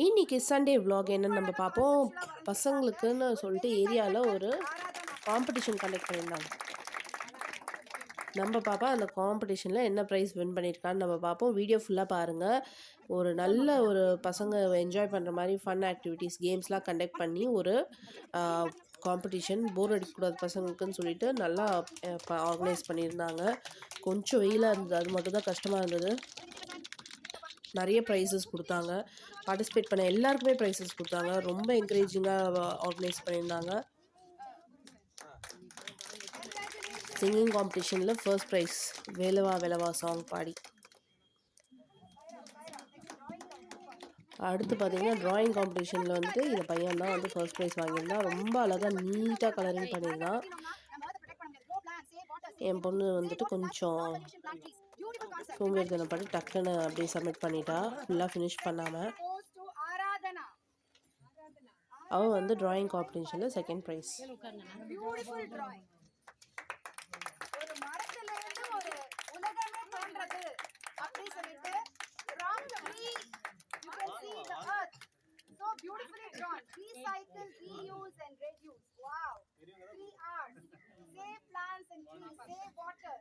இன்னைக்கு Sunday vlog என்னன்னு நம்ம பார்ப்போம். பசங்களுக்குன்னு சொல்லிட்டு ஏரியால ஒரு காம்படிஷன் கண்டக்ட் பண்ணியிருந்தாங்க. நம்ம பாப்பா அந்த காம்படிஷன்ல என்ன பிரைஸ் வின் பண்ணியிருக்கான்னு நம்ம பார்ப்போம். வீடியோ ஃபுல்லா பாருங்க. ஒரு நல்ல ஒரு பசங்க என்ஜாய் பண்ற மாரி ஃபன் ஆக்டிவிட்டீஸ், கேம்ஸ்லாம் கண்டக்ட் பண்ணி ஒரு அ காம்படிஷன் போர் அடிக்கக்கூடாது பசங்களுக்குன்னு சொல்லிட்டு நல்லா ஆர்கனைஸ் பண்ணியிருந்தாங்க. கொஞ்சம் வெயிலா இருந்தது. அது மட்டும் தான் கஷ்டமா இருந்தது. நிறைய ப்ரைஸஸ் குடுத்தாங்க. பார்ட்டிசிபேட் பண்ண எல்லாருக்குமே ப்ரைஸஸ் குடுத்தாங்க. ரொம்ப என்கரேஜிங்கா ஆர்கனைஸ் பண்ணியிருந்தாங்க. சிங்கிங் காம்படிஷன்ல ஃபர்ஸ்ட் ப்ரைஸ் வேலவா வேலவா சாங் பாடி. அடுத்து பார்த்தீங்கன்னா, டிராயிங் காம்படிஷன்ல வந்துட்டு இந்த பையன் தான் வந்து ஃபர்ஸ்ட் ப்ரைஸ் வாங்கியிருந்தான். ரொம்ப அழகா நீட்டா கலரிங் பண்ணியிருந்தான். என் பொண்ணு வந்துட்டு கொஞ்சம் சோம்பேறித்தனம் பண்ணி டக்குன்னு அப்படியே சப்மிட் பண்ணிட்டா. ஃபுல்லாக ஃபினிஷ் பண்ணாம. அவன் வந்து டிராயிங் காம்படிஷன்ல second prize. So beautifully drawn. Recycle, reuse and reduce. Wow. 3 R's. Save plants and trees. Save water.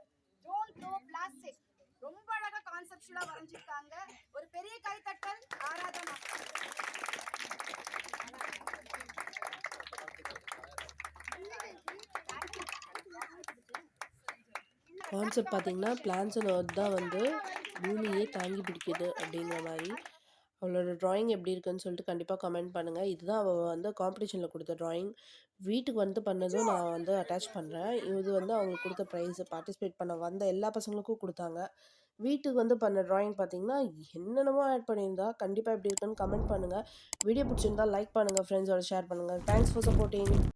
Don't throw plastic. ரொம்ப அழகா கான்செப்சுவலா வரைஞ்சிருக்காங்க. ஒரு பெரிய கைத்தட்டல் ஆராதனா. கான்செப்ட் பார்த்தீங்கன்னா, பிளான்ஸ் அண்ட் எர்த் தான் வந்து பூமியே தாங்கி பிடிக்குது அப்படிங்கிற மாதிரி. அவளோட ட்ராயிங் எப்படி இருக்குன்னு சொல்லிட்டு கண்டிப்பாக கமெண்ட் பண்ணுங்கள். இதுதான் அவள் வந்து காம்படிஷனில் கொடுத்த ட்ராயிங். வீட்டுக்கு வந்து பண்ணதும் நான் வந்து அட்டாச் பண்ணுறேன். இது வந்து அவங்களுக்கு கொடுத்த ப்ரைஸு பார்ட்டிசிபேட் பண்ண வந்த எல்லா பசங்களுக்கும் கொடுத்தாங்க. வீட்டுக்கு வந்து பண்ண ட்ராயிங் பார்த்தீங்கன்னா என்னென்னமோ ஆட் பண்ணியிருந்தா. கண்டிப்பாக எப்படி இருக்குன்னு கமெண்ட் பண்ணுங்கள். வீடியோ பிடிச்சிருந்தா லைக் பண்ணுங்கள், ஃப்ரெண்ட்ஸோட ஷேர் பண்ணுங்கள். Thanks for supporting.